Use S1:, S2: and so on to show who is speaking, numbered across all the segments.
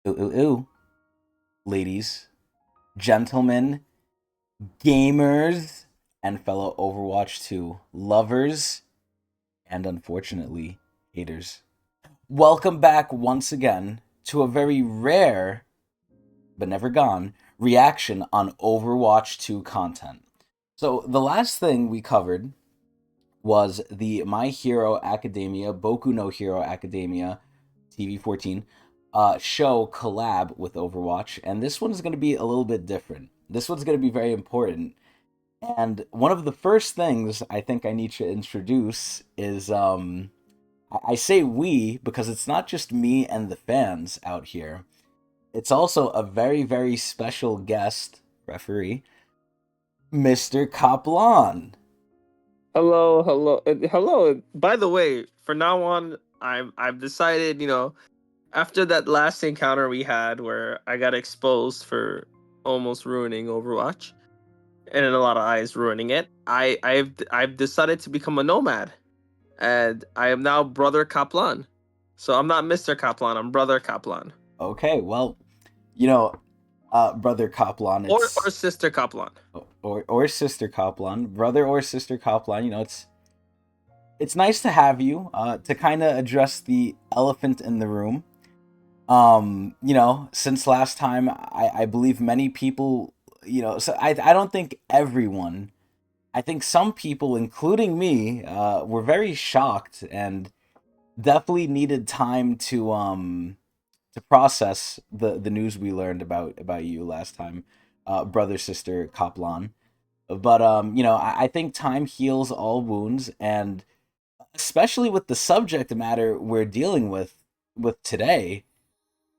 S1: Ooh, ooh, ooh. Ladies, gentlemen, gamers, and fellow Overwatch 2 lovers, and unfortunately, haters. Welcome back once again to a very rare, but never gone, reaction on Overwatch 2 content. So, the last thing we covered was the My Hero Academia, Boku no Hero Academia, TV 14, show collab with Overwatch, and this one's going to be a little bit different. This one's going to be very important. And one of the first things I think I need to introduce is I say we because it's not just me and the fans out here. It's also a very, very special guest referee, Mr. KAPLAN.
S2: Hello. By the way, from now on, I've decided, after that last encounter we had where I got exposed for almost ruining Overwatch, and in a lot of eyes ruining it, I've decided to become a nomad, and I am now Brother Kaplan. So I'm not Mr. Kaplan, I'm Brother Kaplan.
S1: Okay, well, Brother KAPLAN,
S2: Or Sister Kaplan.
S1: or Sister KAPLAN, brother or Sister KAPLAN. It's nice to have you to kind of address the elephant in the room. Since last time, I believe many people, so I don't think everyone, I think some people, including me, were very shocked and definitely needed time to process the news we learned about you last time, brother sister KAPLAN. But I think time heals all wounds, and especially with the subject matter we're dealing with today.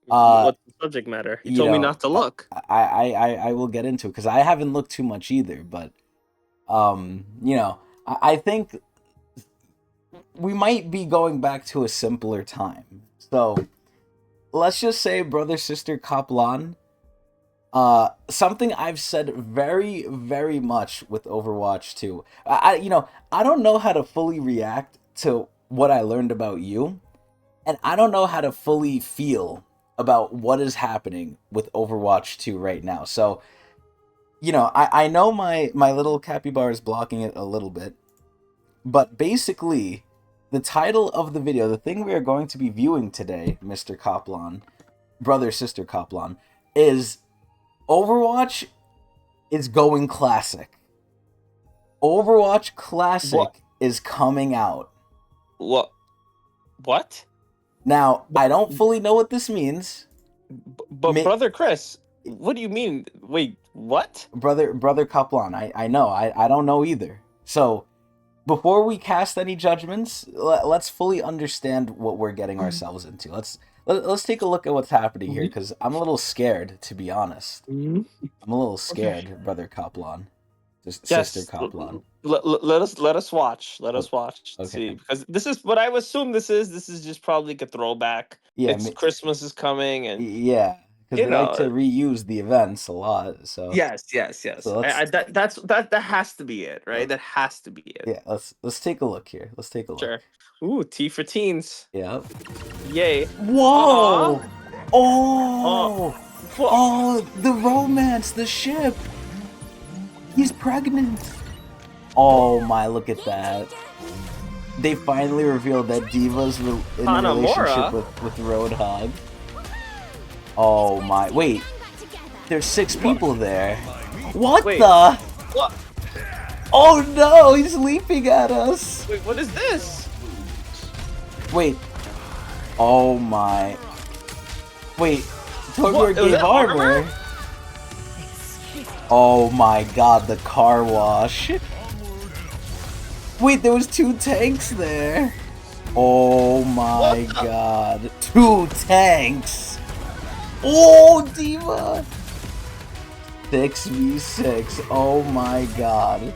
S2: What's the subject matter? You
S1: You
S2: told me
S1: know,
S2: not to look.
S1: I will get into it because I haven't looked too much either. But I think we might be going back to a simpler time. So let's just say, brother sister KAPLAN. Something I've said very, very much with Overwatch 2. I don't know how to fully react to what I learned about you, and I don't know how to fully feel about what is happening with Overwatch 2 right now. So, I know my little capybara is blocking it a little bit, but basically, the title of the video, the thing we are going to be viewing today, Mr. KAPLAN, brother sister KAPLAN, is Overwatch is going classic. Overwatch Classic
S2: What?
S1: is coming out.
S2: What?
S1: Now, I don't fully know what this means.
S2: But
S1: Ma-
S2: Brother Chris, what do you mean? Wait, what?
S1: brother KAPLAN, I know. I don't know either. So, before we cast any judgments, let's fully understand what we're getting ourselves into. Let's take a look at what's happening here, because I'm a little scared, to be honest.
S2: Mhm.
S1: I'm a little scared, brother KAPLAN. Sister
S2: Yes.
S1: KAPLAN.
S2: Let us watch. Let
S1: Oh,
S2: us watch. See,
S1: okay.
S2: because this is what I assume this is. This is just probably like a throwback.
S1: Yeah,
S2: It's Christmas is coming, and
S1: yeah, because
S2: you
S1: they like to
S2: know.
S1: reuse the events a lot. So
S2: Yes.
S1: let's
S2: That has to be it, right?
S1: uh,
S2: That has to be it.
S1: yeah, let's take a look here. Let's take a look.
S2: Sure. Ooh, T for teens.
S1: Yeah.
S2: Yay.
S1: Whoa!
S2: Aw. Oh.
S1: Oh!
S2: What?
S1: Oh! The romance, the ship. He's pregnant. Oh my! Look at that. They finally revealed that Diva's in a relationship
S2: Hanamura.
S1: with Roadhog. Oh my! Wait, there's 6 people there. What
S2: Wait.
S1: the?
S2: What?
S1: Oh no! He's leaping at us.
S2: Wait, what is this?
S1: Wait. Oh my. Wait. Togor
S2: What? Was
S1: gave
S2: that
S1: armor. Oh my god, the car wash. Wait, there was 2 tanks there. Oh my god. 2 tanks. Oh, Diva. 6v6. Oh my god.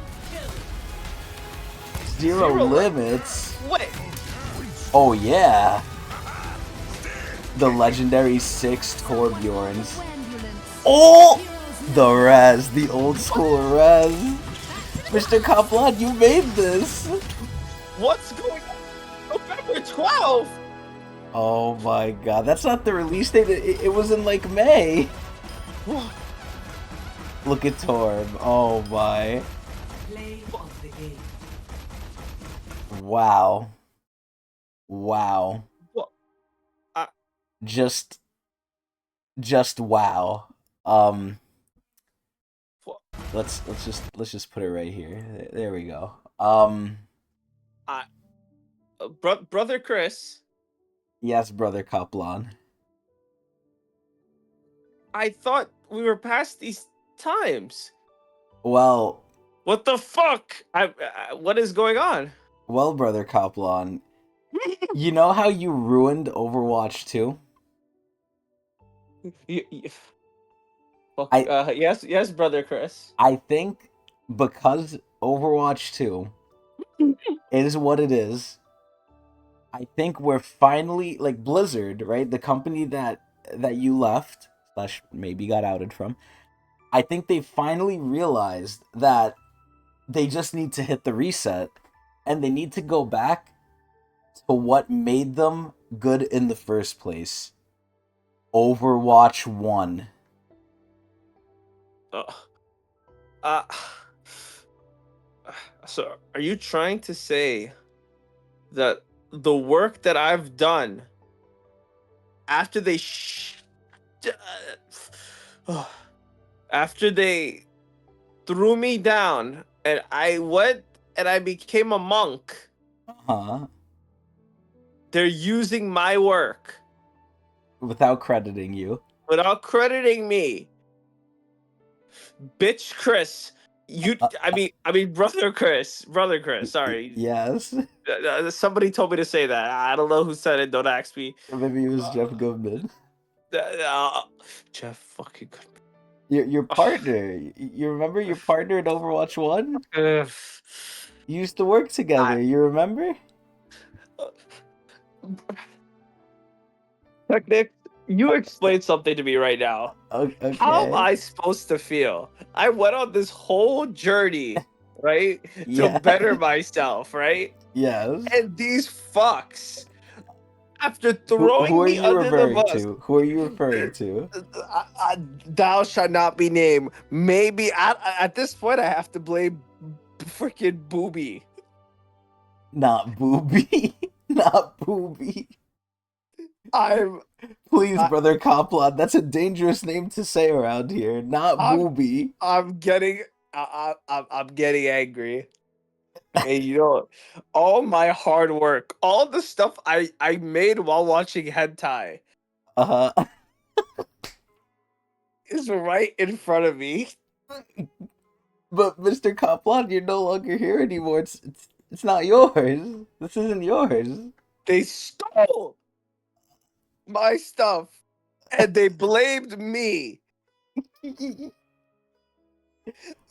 S1: Zero limits.
S2: Wait.
S1: Oh yeah. The legendary 6 Torbjorns. Oh! The res. The old school res. Mr. KAPLAN, you made this.
S2: What's going on? November 12th.
S1: Oh my god, that's not the release date. It was in like May.
S2: What?
S1: Look at Torb. Oh my.
S3: Play of the game.
S1: Wow. Wow.
S2: What? I,
S1: Just just wow. Um
S2: what?
S1: let's just put it right here. There we go.
S2: I, brother Chris,
S1: Yes, brother KAPLAN.
S2: I thought we were past these times.
S1: Well,
S2: What the fuck? What is going on?
S1: well, brother KAPLAN. You know how you ruined Overwatch 2?
S2: You, fuck.
S1: I
S2: Yes, yes, brother Chris.
S1: I think because Overwatch 2 is what it is, I think we're finally like Blizzard, right? The company that you left slash maybe got outed from. I think they finally realized that they just need to hit the reset and they need to go back to what made them good in the first place. Overwatch 1.
S2: Uh, uh, so, are you trying to say that the work that I've done after after they threw me down and I went and I became a monk,
S1: Huh?
S2: they're using my work
S1: Without crediting you.
S2: without crediting me? Bitch Chris, you
S1: Uh,
S2: I mean brother Chris, sorry.
S1: yes.
S2: Somebody told me to say that. I don't know who said it, don't ask me.
S1: Maybe it was
S2: Uh,
S1: Jeff Goodman.
S2: uh, Jeff fucking
S1: Your partner. You remember your partner in Overwatch 1?
S2: Ugh.
S1: You used to work
S2: I,
S1: together. You remember?
S2: Tecnics, you explain something to me right now. How am
S1: Okay.
S2: I supposed to feel? I went on this whole journey, right, to
S1: Yeah.
S2: better myself, right?
S1: Yes.
S2: And these fucks, after
S1: Who
S2: throwing
S1: are
S2: me
S1: you
S2: under the
S1: referring
S2: bus,
S1: to? Who are you referring to?
S2: thou shalt not be named. Maybe at this point, I have to blame freaking Booby.
S1: Not Booby. Not Booby.
S2: I'm,
S1: Please,
S2: I,
S1: brother Copland, that's a dangerous name to say around here. Not
S2: I'm,
S1: Booby.
S2: I'm getting, I'm getting angry. And you know, all my hard work, all the stuff I made while watching hentai
S1: Uh huh.
S2: is right in front of me.
S1: But Mr. Copland, you're no longer here anymore. It's not yours. This isn't yours.
S2: They stole my stuff and they blamed me.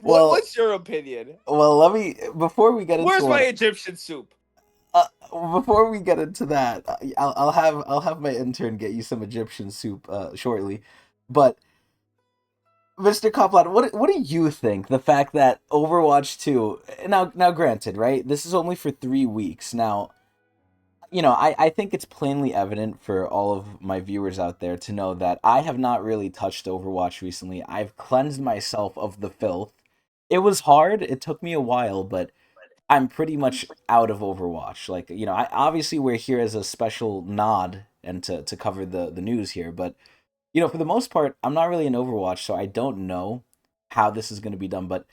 S1: well,
S2: What's your opinion?
S1: let me before we get into
S2: Where's my
S1: what
S2: Egyptian soup?
S1: before we get into that, I'll have my intern get you some Egyptian soup shortly. But Mr. Copland, what do you think the fact that Overwatch 2 now granted, right? This is only for 3 weeks. Now, I think it's plainly evident for all of my viewers out there to know that I have not really touched Overwatch recently. I've cleansed myself of the filth. It was hard. It took me a while, but I'm pretty much out of Overwatch. Like, obviously we're here as a special nod and to cover the news here, but for the most part, I'm not really in Overwatch, so I don't know how this is going to be done, but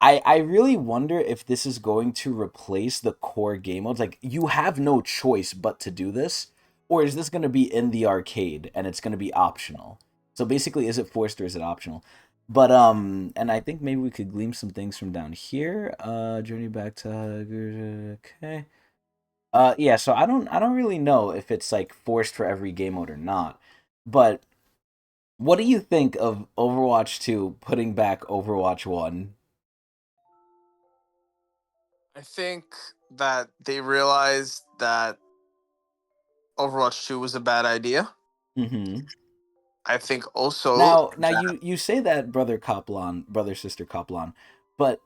S1: I really wonder if this is going to replace the core game modes. Like, you have no choice but to do this, or is this going to be in the arcade and it's going to be optional? So basically, is it forced or is it optional? But and I think maybe we could glean some things from down here. Journey back to okay. Yeah. So I don't really know if it's like forced for every game mode or not. But what do you think of Overwatch 2 putting back Overwatch 1?
S2: I think that they realized that Overwatch 2 was a bad idea.
S1: Mm-hmm.
S2: I think also
S1: Now
S2: that
S1: you say that, brother Kaplan, brother sister Kaplan, but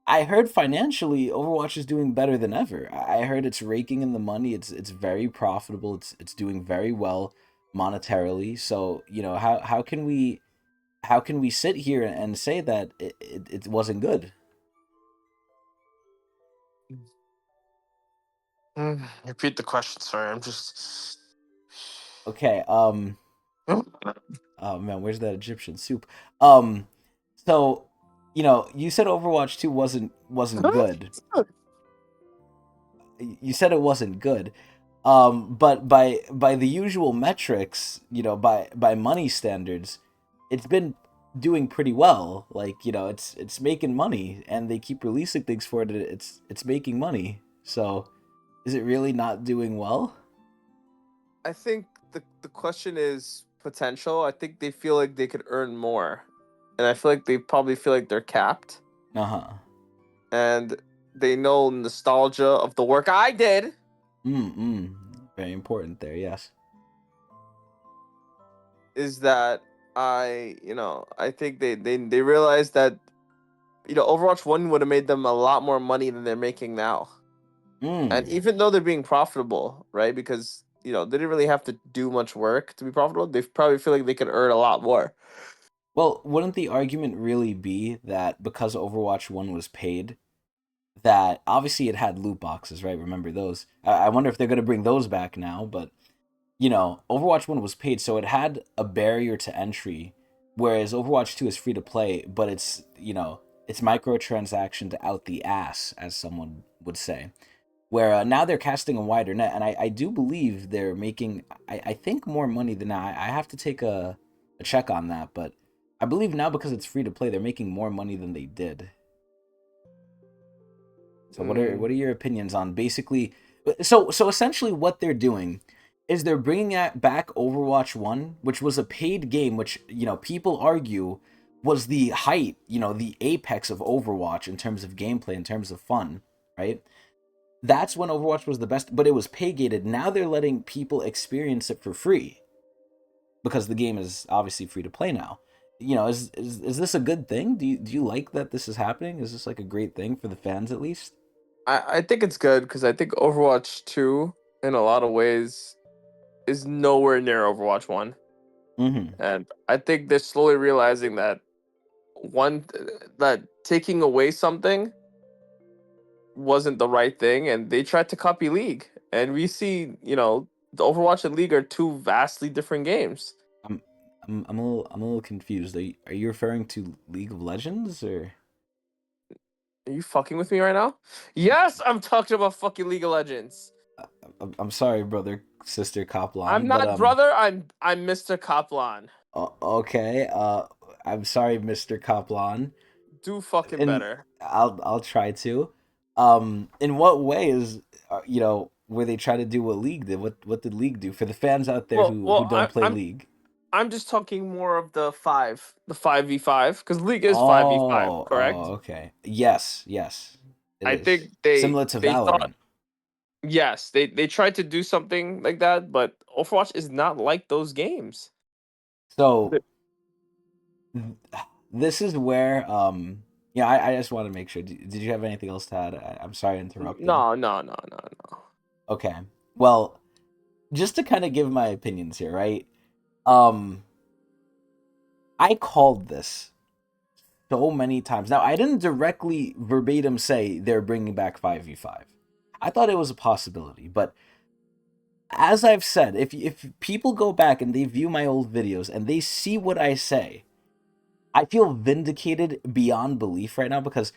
S1: I heard financially Overwatch is doing better than ever. I heard it's raking in the money. It's very profitable. It's doing very well monetarily. So, how can we sit here and say that it wasn't good?
S2: Repeat the question. Sorry, I'm just.
S1: Okay, oh man, where's that Egyptian soup? Um so, you said Overwatch 2 wasn't good. You said it wasn't good. But by the usual metrics, by money standards, it's been doing pretty well. Like, it's making money, and they keep releasing things for it. It's making money. So, is it really not doing well?
S2: I think the question is potential. I think they feel like they could earn more, and I feel like they probably feel like they're capped,
S1: Uh-huh.
S2: and they know nostalgia of the work I did
S1: Mm-mm. Very important there, yes.
S2: is that I think they realize that Overwatch 1 would have made them a lot more money than they're making now. And
S1: Mm.
S2: even though they're being profitable, right? Because, they didn't really have to do much work to be profitable, they probably feel like they could earn a lot more.
S1: Well, wouldn't the argument really be that because Overwatch 1 was paid, that obviously it had loot boxes, right? Remember those? I wonder if they're going to bring those back now, but Overwatch 1 was paid, so it had a barrier to entry, whereas Overwatch 2 is free to play, but it's microtransaction to out the ass, as someone would say. Where now they're casting a wider net, and I do believe they're making, I think, more money than now. I have to take a check on that, but I believe now because it's free to play, they're making more money than they did. So
S2: Mm,
S1: what are your opinions on basically? So essentially, what they're doing is they're bringing back Overwatch 1, which was a paid game, which people argue was the height, the apex of Overwatch in terms of gameplay, in terms of fun, right? That's when Overwatch was the best, but it was pay gated. Now they're letting people experience it for free because the game is obviously free to play now. Is this a good thing? Do you like that this is happening? Is this like a great thing for the fans at least?
S2: I think it's good because I think Overwatch 2, in a lot of ways, is nowhere near Overwatch 1.
S1: Mm-hmm.
S2: And I think they're slowly realizing that that taking away something wasn't the right thing, and they tried to copy League. And we see, the Overwatch and League are two vastly different games.
S1: I'm I'm a little confused. Are you referring to League of Legends or?
S2: Are you fucking with me right now? Yes, I'm talking about fucking League of Legends.
S1: I'm sorry, brother, sister
S2: I'm
S1: Kaplan, but
S2: not brother. I'm Mr. Kaplan.
S1: okay. I'm sorry, Mr. Kaplan,
S2: Do fucking
S1: and
S2: better.
S1: I'll try to. In what way is where they try to do what League did? What did League do for the fans out there
S2: Well,
S1: who
S2: well,
S1: don't play League?
S2: I'm just talking more of the 5v5, because League is 5v5,
S1: Oh,
S2: correct?
S1: okay. Yes, yes, it
S2: I
S1: is
S2: think they
S1: similar to
S2: they thought,
S1: Valorant.
S2: yes, they tried to do something like that, but Overwatch is not like those games.
S1: So
S2: Th-
S1: this is where yeah, I just want to make sure. Did you have anything else to add? I'm sorry I interrupted.
S2: No, no, no, no, no.
S1: Okay. Well, just to kind of give my opinions here, right? Um, I called this so many times. Now, I didn't directly verbatim say they're bringing back 5v5. I thought it was a possibility, but as I've said, if people go back and they view my old videos and they see what I say, I feel vindicated beyond belief right now because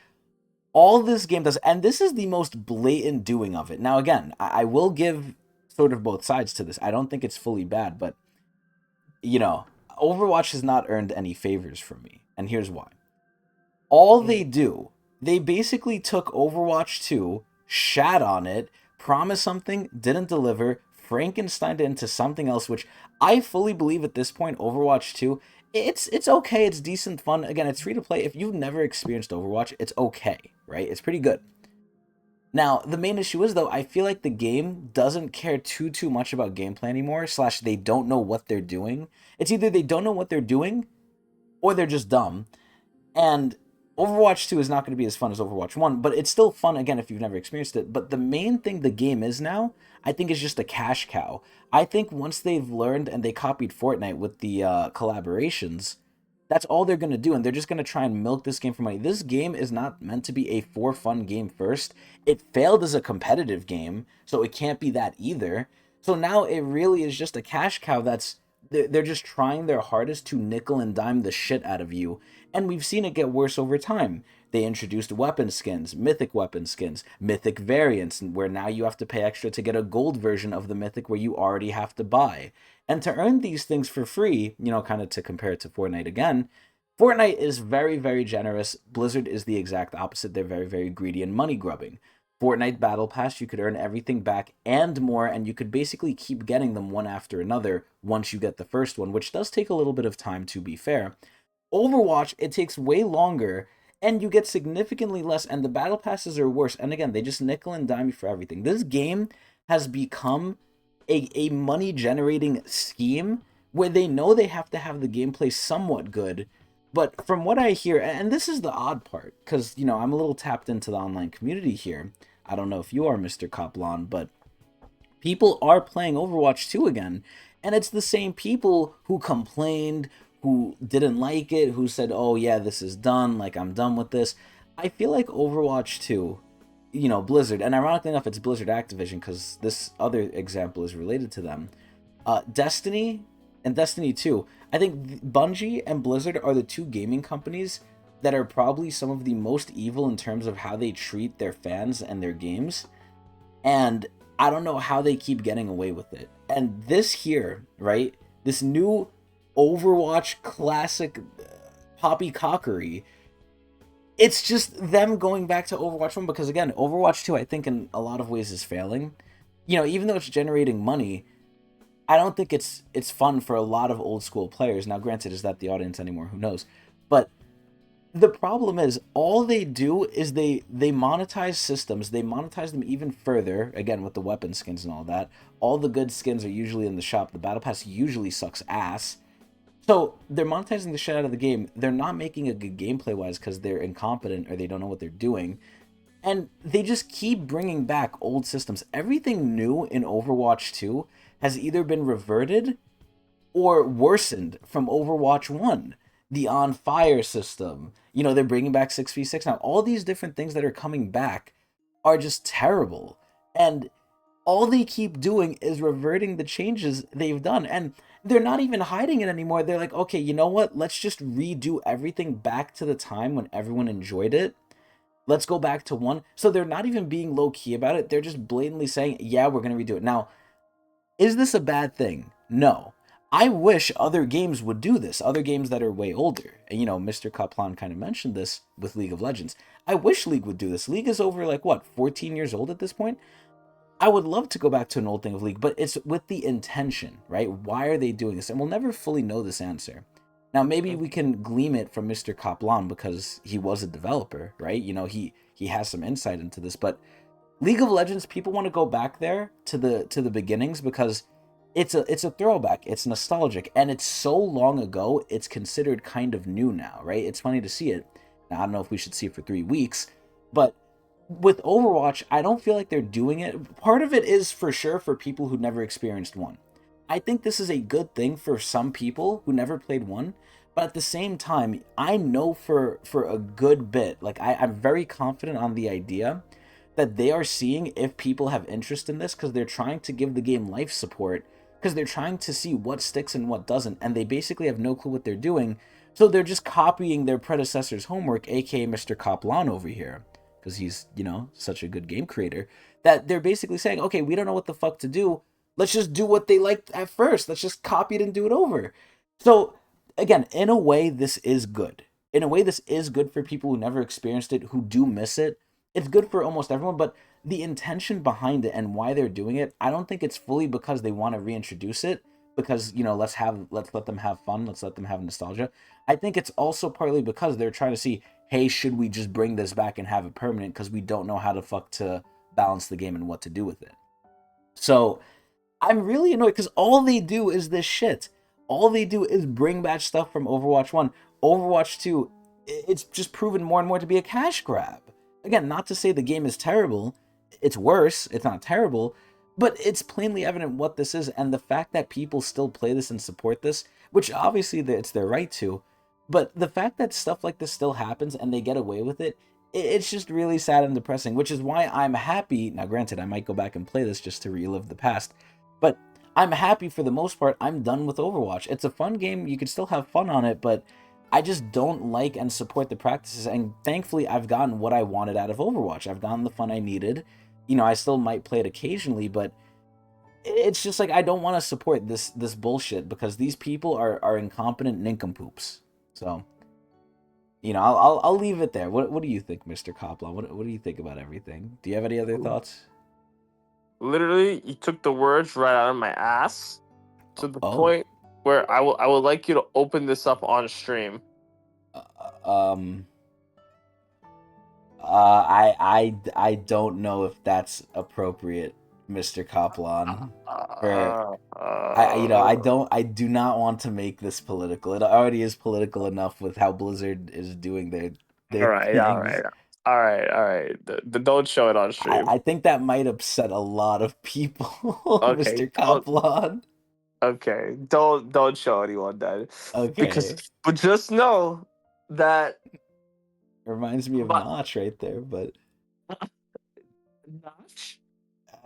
S1: all this game does, and this is the most blatant doing of it. Now, again, I will give sort of both sides to this. I don't think it's fully bad, but you know, Overwatch has not earned any favors from me, and here's why. All they
S2: Mm.
S1: do, they basically took Overwatch 2, shat on it, promised something, didn't deliver, Frankensteined it into something else, which I fully believe at this point, Overwatch 2, it's okay, it's decent fun. Again, it's free to play. If you've never experienced Overwatch, it's okay, right? It's pretty good. Now, the main issue is though, I feel like the game doesn't care too much about gameplay anymore, slash they don't know what they're doing. It's either they don't know what they're doing or they're just dumb. And Overwatch 2 is not going to be as fun as Overwatch 1, but it's still fun, again, if you've never experienced it. But the main thing the game is now, I think, is just a cash cow. I think once they've learned and they copied Fortnite with the collaborations, that's all they're going to do. And they're just going to try and milk this game for money. This game is not meant to be a for fun game first. It failed as a competitive game, so it can't be that either. So now it really is just a cash cow that's they're just trying their hardest to nickel and dime the shit out of you, and we've seen it get worse over time. They introduced weapon skins, mythic weapon skins, mythic variants, where now you have to pay extra to get a gold version of the mythic where you already have to buy. And to earn these things for free, kind of to compare it to Fortnite again, Fortnite is very, very generous. Blizzard is the exact opposite. They're very, very greedy and money grubbing. Fortnite Battle Pass, you could earn everything back and more, and you could basically keep getting them one after another once you get the first one, which does take a little bit of time, to be fair. Overwatch, it takes way longer, and you get significantly less, and the battle passes are worse. And again, they just nickel and dime you for everything. This game has become a money generating scheme where they know they have to have the gameplay somewhat good. But from what I hear, and this is the odd part, because, I'm a little tapped into the online community here. I don't know if you are, Mr. KAPLAN, but people are playing Overwatch 2 again. And it's the same people who complained, who didn't like it, who said, oh yeah, this is done, like I'm done with this. I feel like Overwatch 2, Blizzard, and ironically enough, it's Blizzard Activision because this other example is related to them. Destiny and Destiny 2, I think Bungie and Blizzard are the two gaming companies that are probably some of the most evil in terms of how they treat their fans and their games. And I don't know how they keep getting away with it. And this here, right? This new Overwatch classic poppycockery, it's just them going back to Overwatch 1 because, again, Overwatch 2, I think, in a lot of ways is failing. Even though it's generating money, I don't think it's fun for a lot of old school players. Now, granted, is that the audience anymore? Who knows? But the problem is all they do is they monetize systems. They monetize them even further, again, with the weapon skins and all that. All the good skins are usually in the shop. The battle pass usually sucks ass. So they're monetizing the shit out of the game. They're not making a good gameplay wise because they're incompetent or they don't know what they're doing. And they just keep bringing back old systems. Everything new in Overwatch 2 has either been reverted or worsened from Overwatch 1. The on fire system, they're bringing back 6v6 now. All these different things that are coming back are just terrible. And all they keep doing is reverting the changes they've done. And they're not even hiding it anymore. They're like, okay, you know what? Let's just redo everything back to the time when everyone enjoyed it. Let's go back to one. So they're not even being low key about it. They're just blatantly saying, yeah, we're going to redo it. Now, is this a bad thing? No. I wish other games would do this, other games that are way older. And, Mr. KAPLAN kind of mentioned this with League of Legends. I wish League would do this. League is over, 14 years old at this point? I would love to go back to an old thing of League, but it's with the intention, right? Why are they doing this? And we'll never fully know this answer. Now, maybe we can glean it from Mr. KAPLAN because he was a developer, right? He has some insight into this, but League of Legends, people want to go back there to the beginnings because it's a throwback, it's nostalgic, and it's so long ago, it's considered kind of new now, right? It's funny to see it. Now, I don't know if we should see it for 3 weeks, but with Overwatch, I don't feel like they're doing it. Part of it is for sure for people who never experienced one. I think this is a good thing for some people who never played one, but at the same time, I know for a good bit, I'm very confident on the idea that they are seeing if people have interest in this because they're trying to give the game life support, because they're trying to see what sticks and what doesn't, and they basically have no clue what they're doing, so they're just copying their predecessor's homework, aka Mr. KAPLAN over here, because he's, such a good game creator, that they're basically saying, okay, we don't know what the fuck to do, let's just do what they liked at first, let's just copy it and do it over. So, again, in a way, this is good. In a way, this is good for people who never experienced it, who do miss it. It's good for almost everyone, but the intention behind it and why they're doing it, I don't think it's fully because they want to reintroduce it, because, let's let them have fun, let's let them have nostalgia. I think it's also partly because they're trying to see, hey, should we just bring this back and have it permanent, because we don't know how the fuck to balance the game and what to do with it. So I'm really annoyed because all they do is this shit. All they do is bring back stuff from Overwatch 1. Overwatch 2, it's just proven more and more to be a cash grab. Again, not to say the game is terrible. It's worse. It's not terrible, but it's plainly evident what this is, and the fact that people still play this and support this, which obviously it's their right to, but the fact that stuff like this still happens and they get away with it, it's just really sad and depressing, which is why I'm happy. Now, granted, I might go back and play this just to relive the past, but I'm happy for the most part. I'm done with Overwatch. It's a fun game. You can still have fun on it, but I just don't like and support the practices. And thankfully, I've gotten what I wanted out of Overwatch. I've gotten the fun I needed. I still might play it occasionally, but it's just like I don't want to support this bullshit because these people are incompetent nincompoops. So, I'll leave it there. What do you think, Mr. Kaplan? What do you think about everything? Do you have any other thoughts?
S2: Literally, you took the words right out of my ass to the
S1: Oh,
S2: point where I would like you to open this up on stream.
S1: um, I don't know if that's appropriate, Mr. Kaplan. For I do not want to make this political. It already is political enough with how Blizzard is doing their
S2: all right, all right,
S1: things.
S2: all right, all right. Don't show it on stream.
S1: I think that might upset a lot of people,
S2: Okay,
S1: Mr. Kaplan.
S2: okay. Don't show anyone that because,
S1: Okay.
S2: but just know that
S1: Reminds me of
S2: my
S1: Notch right there, but
S2: Notch,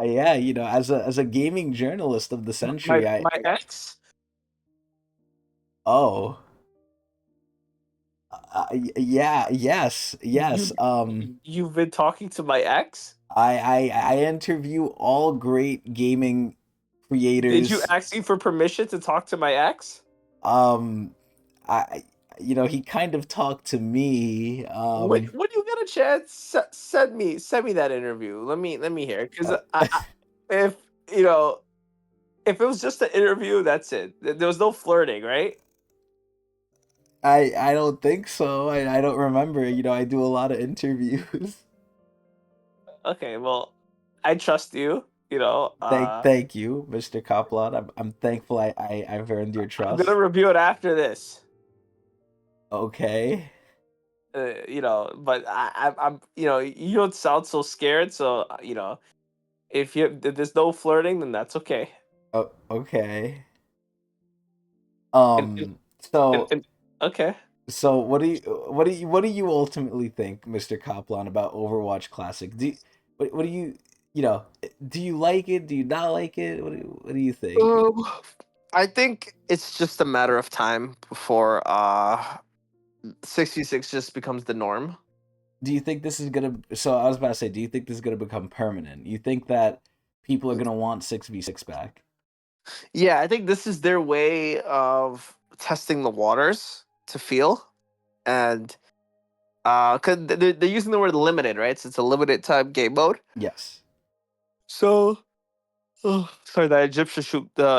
S1: yeah, as a gaming journalist of the century,
S2: my ex.
S1: oh, yeah, yes.
S2: You've been talking to my ex.
S1: I interview all great gaming
S2: Did you
S1: creators.
S2: ask me for permission to talk to my ex?
S1: Um, I he kind of talked to me.
S2: When you get a chance, send me that interview. Let me hear because
S1: Uh,
S2: if you know if it was just an interview, that's it. There was no flirting, right?
S1: I don't think so. I don't remember. I do a lot of interviews.
S2: Okay, well, I trust you.
S1: Thank you, Mr. Kaplan. I'm thankful I've earned your
S2: I'm gonna
S1: trust.
S2: review it after this.
S1: Okay.
S2: But I'm you don't sound so scared, so if there's no flirting, then that's okay.
S1: Oh, okay.
S2: And, and, and,
S1: So
S2: and okay.
S1: what do you ultimately think, Mr. Kaplan, about Overwatch Classic? What do do you like it? Do you not like it? What do you think?
S2: I think it's just a matter of time before 66 just becomes the norm.
S1: Do you think this is gonna? So I was about to say, do you think this is gonna become permanent? You think that people are gonna want 6v6 back?
S2: Yeah, I think this is their way of testing the waters to feel and cuz they're using the word limited, right? So it's a limited time game mode.
S1: Yes.
S2: So oh, sorry, the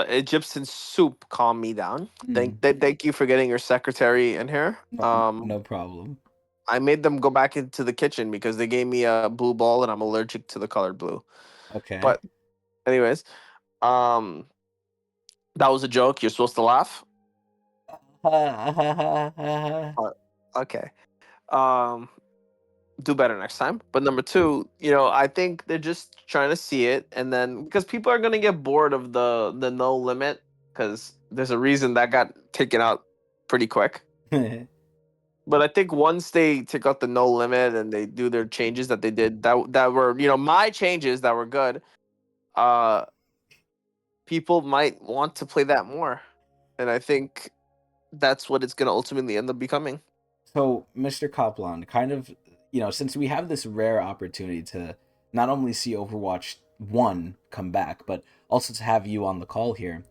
S2: Egyptian soup calmed me down.
S1: Hmm.
S2: Thank you for getting your secretary in here.
S1: No problem.
S2: I made them go back into the kitchen because they gave me a blue ball and I'm allergic to the color blue.
S1: Okay.
S2: But anyways, um, that was a joke. You're supposed to laugh. Uh, okay. Um, do better next time. But number two, I think they're just trying to see it, and then because people are gonna get bored of the no limit, because there's a reason that got taken out pretty quick. But I think once they take out the no limit and they do their changes that they did that were my changes that were good, uh, people might want to play that more, and I think that's what it's gonna ultimately end up becoming.
S1: So, Mr. Kaplan, kind of, since we have this rare opportunity to not only see Overwatch 1 come back, but also to have you on the call here,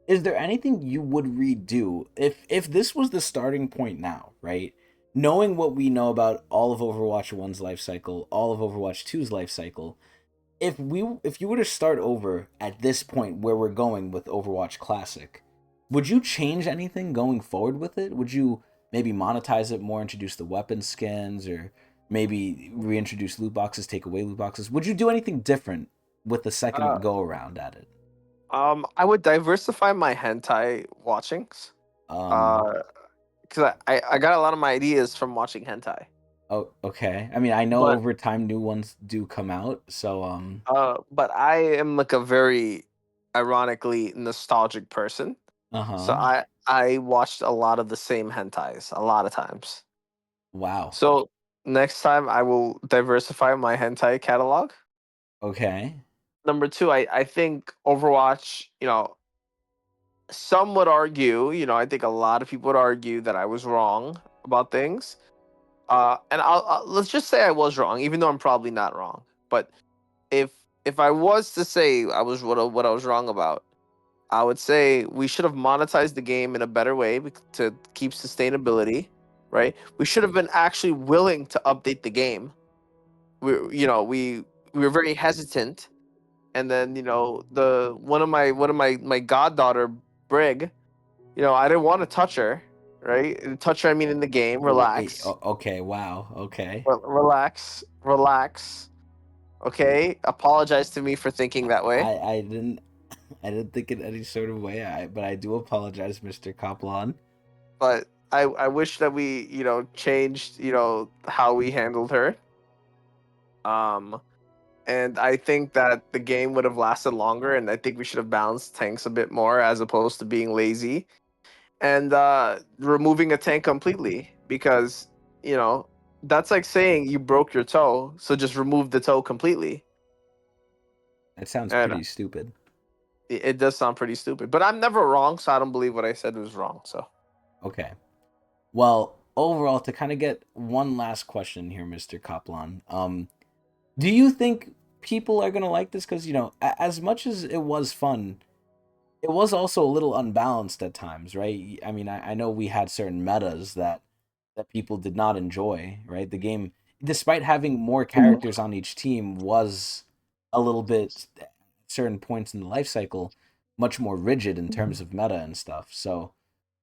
S1: is there anything you would redo if this was the starting point now, right? Knowing what we know about all of Overwatch 1's life cycle, all of Overwatch 2's life cycle, if you were to start over at this point where we're going with Overwatch Classic, would you change anything going forward with it? Would you maybe monetize it more, introduce the weapon skins, or maybe reintroduce loot boxes, take away loot boxes? Would you do anything different with the
S2: Uh,
S1: second go around at it?
S2: I would diversify my hentai watchings.
S1: Um,
S2: Uh, because I got a lot of my ideas from watching hentai.
S1: Oh, okay. I mean, I know
S2: But
S1: over time new ones do come out, so
S2: but I am like a very ironically nostalgic person. So
S1: uh-huh.
S2: I watched a lot of the same hentais a lot of times.
S1: Wow.
S2: So next time I will diversify my hentai catalog.
S1: Okay.
S2: Number two, I think Overwatch, some would argue, I think a lot of people would argue that I was wrong about things. And let's just say I was wrong, even though I'm probably not wrong. But if if I was to say I was what I was wrong about, I would say we should have monetized the game in a better way to keep sustainability, right? We should have been actually willing to update the game. We were very hesitant, and then the one of my goddaughter Brig, I didn't want to touch her, right? Touch her, I mean in the game. Relax,
S1: Okay, wow. Okay.
S2: relax. Okay, apologize to me for thinking that way.
S1: I didn't I didn't think in any sort of way. But I do apologize, Mr. Kaplan.
S2: But I wish that we changed how we handled her. Um, and I think that the game would have lasted longer, and I think we should have balanced tanks a bit more as opposed to being lazy and removing a tank completely because you know that's like saying you broke your toe, so just remove the toe completely.
S1: That sounds
S2: And
S1: pretty stupid.
S2: it does sound pretty stupid, but I'm never wrong, so I don't believe what I said was wrong. So
S1: Okay. Well, overall, to kind of get one last question here, Mr. Kaplan, do you think people are gonna like this? Because as much as it was fun, it was also a little unbalanced at times, right? I mean, I know we had certain metas that people did not enjoy, right? The game, despite having more characters on each team, was a little bit at certain points in the life cycle much more rigid in terms of meta and stuff. So,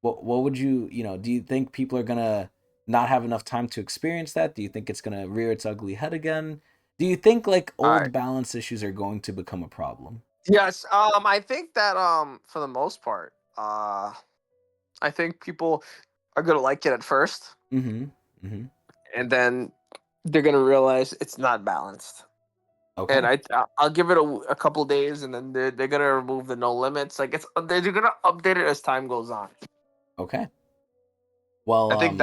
S1: what would do you think people are gonna not have enough time to experience that? Do you think it's gonna rear its ugly head again? Do you think like
S2: all right.
S1: old balance issues are going to become a problem?
S2: Yes, I think that for the most part, I think people are gonna like it at first,
S1: Mm-hmm. Mm-hmm.
S2: and then they're gonna realize it's not balanced. And
S1: Okay.
S2: I'll give it a couple days, and then they're gonna remove the no limits. Like they're gonna update it as time goes on.
S1: Okay. Well,
S2: I think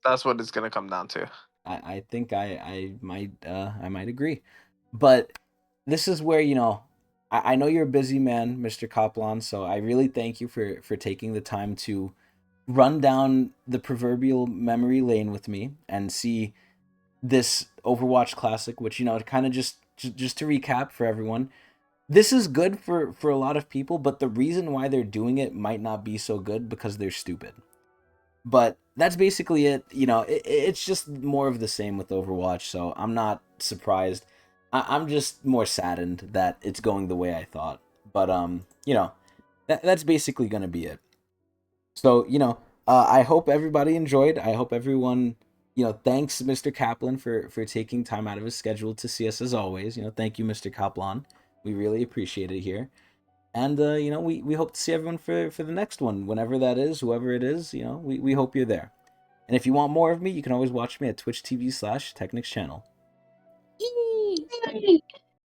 S2: that's what it's gonna come down to.
S1: I think I might agree, but this is where I know you're a busy man, Mr. Kaplan. So I really thank you for taking the time to run down the proverbial memory lane with me and see this Overwatch classic. Which kind of just to recap for everyone, this is good for a lot of people, but the reason why they're doing it might not be so good because they're stupid. But that's basically it. It's just more of the same with Overwatch, so I'm not surprised. I'm just more saddened that it's going the way I thought. But that's basically gonna be it. So I hope everybody enjoyed. I hope everyone, thanks Mr. Kaplan for taking time out of his schedule to see us as always. Thank you, Mr. Kaplan. We really appreciate it here. And we hope to see everyone for the next one, whenever that is, whoever it is. We hope you're there. And if you want more of me, you can always watch me at Twitch TV/Technics channel. Yee!